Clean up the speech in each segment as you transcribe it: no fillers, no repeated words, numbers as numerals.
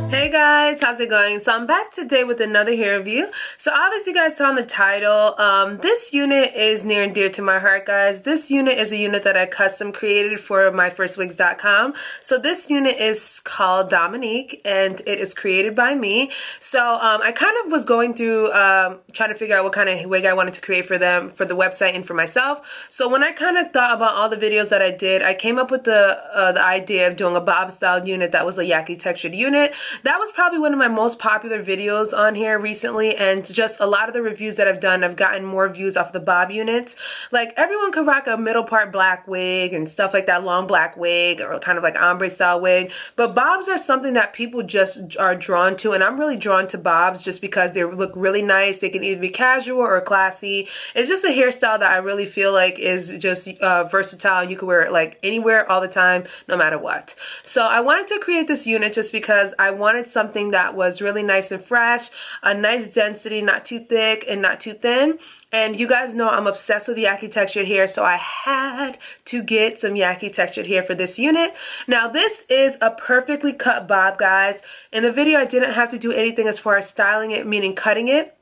Hey guys, how's it going? So I'm back today with another hair review. So obviously you guys saw in the title, this unit is near and dear to my heart, guys. This unit is a unit that I custom created for MyFirstWigs.com. So this unit is called Dominique and it is created by me. So I kind of was going through trying to figure out what kind of wig I wanted to create for them, for the website and for myself. So when I kind of thought about all the videos that I did, I came up with the idea of doing a bob style unit that was a Yaki textured unit. That was probably one of my most popular videos on here recently, and just a lot of the reviews that I've done, I've gotten more views off the bob units. Like, everyone could rock a middle part black wig and stuff like that, long black wig or kind of like ombre style wig, but bobs are something that people just are drawn to, and I'm really drawn to bobs just because they look really nice. They can either be casual or classy. It's just a hairstyle that I really feel like is just versatile. You can wear it like anywhere, all the time, no matter what. So I wanted to create this unit just because I wanted something that was really nice and fresh, a nice density, not too thick and not too thin. And you guys know I'm obsessed with Yaki textured hair, so I had to get some Yaki textured hair for this unit. Now this is a perfectly cut bob, guys. In the video I didn't have to do anything as far as styling it, meaning cutting it.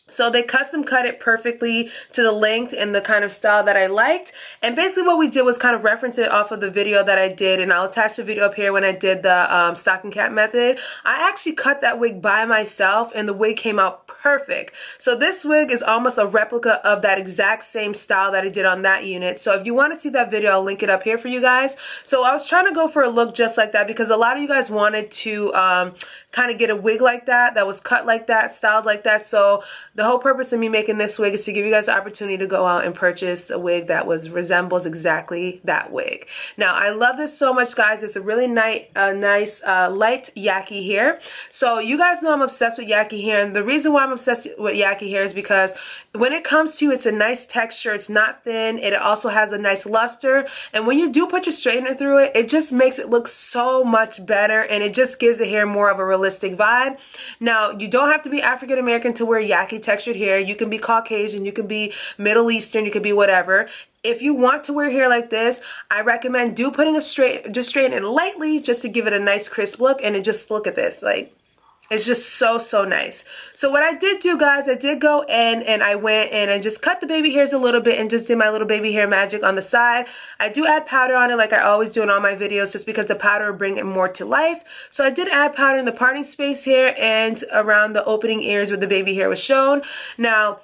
So they custom cut it perfectly to the length and the kind of style that I liked. And basically what we did was kind of reference it off of the video that I did, and I'll attach the video up here when I did the stocking cap method. I actually cut that wig by myself and the wig came out perfect. So this wig is almost a replica of that exact same style that I did on that unit. So if you want to see that video, I'll link it up here for you guys. So I was trying to go for a look just like that because a lot of you guys wanted to kind of get a wig like that was cut like that, styled like that. So the whole purpose of me making this wig is to give you guys the opportunity to go out and purchase a wig that resembles exactly that wig. Now I love this so much, guys. It's a really nice light Yaki hair. So you guys know I'm obsessed with Yaki hair, and the reason why I'm obsessed with Yaki hair is because when it comes to, it's a nice texture, it's not thin, it also has a nice luster, and when you do put your straightener through it, it just makes it look so much better, and it just gives the hair more of a realistic vibe. Now you don't have to be African American to wear Yaki textured hair. You can be Caucasian, you can be Middle Eastern, you can be whatever. If you want to wear hair like this, I recommend putting just straighten it lightly just to give it a nice crisp look, and just look at this, like, it's just so nice. So what I did do, guys, I did go in and I went in and just cut the baby hairs a little bit and just did my little baby hair magic on the side. I do add powder on it like I always do in all my videos just because the powder will bring it more to life. So I did add powder in the parting space here and around the opening ears where the baby hair was shown. Now,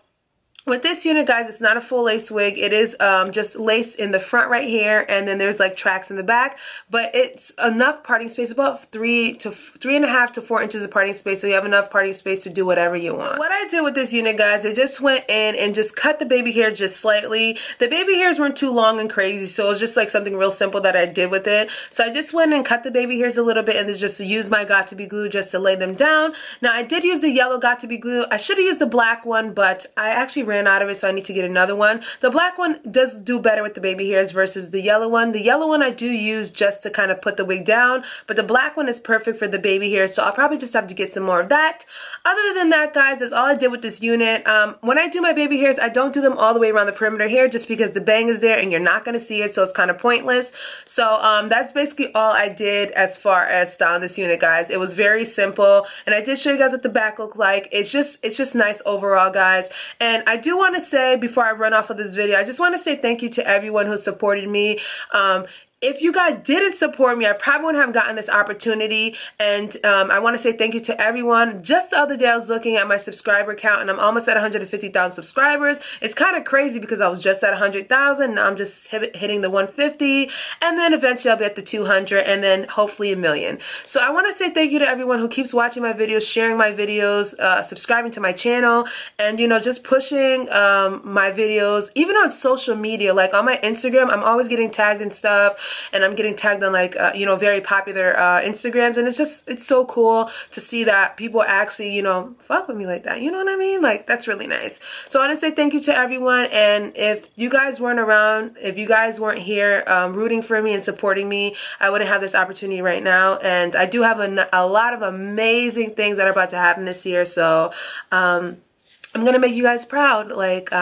with this unit, guys, it's not a full lace wig. It is just lace in the front right here, and then there's like tracks in the back, but it's enough parting space, about 3.5 to 4 inches of parting space, so you have enough parting space to do whatever you want. So what I did with this unit, guys, I just went in and just cut the baby hair just slightly. The baby hairs weren't too long and crazy, so it was just like something real simple that I did with it. So I just went and cut the baby hairs a little bit and then just used my Got2b glue just to lay them down. Now I did use the yellow Got2b glue. I should have used the black one, but I actually ran out of it, so I need to get another one. The black one does do better with the baby hairs versus the yellow one. The yellow one I do use just to kind of put the wig down, but the black one is perfect for the baby hair, so I'll probably just have to get some more of that. Other than that, guys, that's all I did with this unit. When I do my baby hairs, I don't do them all the way around the perimeter here just because the bang is there and you're not going to see it, so it's kind of pointless. So that's basically all I did as far as styling this unit, guys. It was very simple, and I did show you guys what the back looked like. It's just nice overall, guys. And I do want to say, before I run off of this video, I just want to say thank you to everyone who supported me. If you guys didn't support me, I probably wouldn't have gotten this opportunity, and I want to say thank you to everyone. Just the other day I was looking at my subscriber count and I'm almost at 150,000 subscribers. It's kind of crazy because I was just at 100,000, now I'm just hitting the 150, and then eventually I'll be at the 200, and then hopefully a million. So I want to say thank you to everyone who keeps watching my videos, sharing my videos, subscribing to my channel, and, you know, just pushing my videos, even on social media. Like on my Instagram, I'm always getting tagged and stuff, and I'm getting tagged on like you know, very popular Instagrams, and it's so cool to see that people actually, you know, fuck with me like that, you know what I mean? Like, that's really nice. So I want to say thank you to everyone, and if you guys weren't around, if you guys weren't here rooting for me and supporting me, I wouldn't have this opportunity right now. And I do have a lot of amazing things that are about to happen this year, so I'm gonna make you guys proud. Like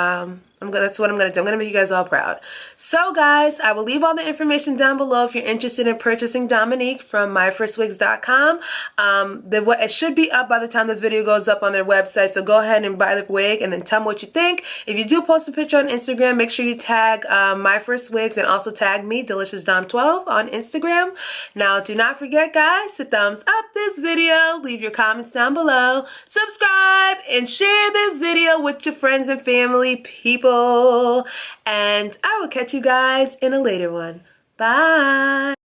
That's what I'm going to do. I'm going to make you guys all proud. So guys, I will leave all the information down below if you're interested in purchasing Dominique from MyFirstWigs.com. It should be up by the time this video goes up on their website, so go ahead and buy the wig and then tell me what you think. If you do post a picture on Instagram, make sure you tag MyFirstWigs and also tag me, DeliciousDom12, on Instagram. Now, do not forget, guys, to thumbs up this video, leave your comments down below, subscribe, and share this video with your friends and family, people. And I will catch you guys in a later one. Bye.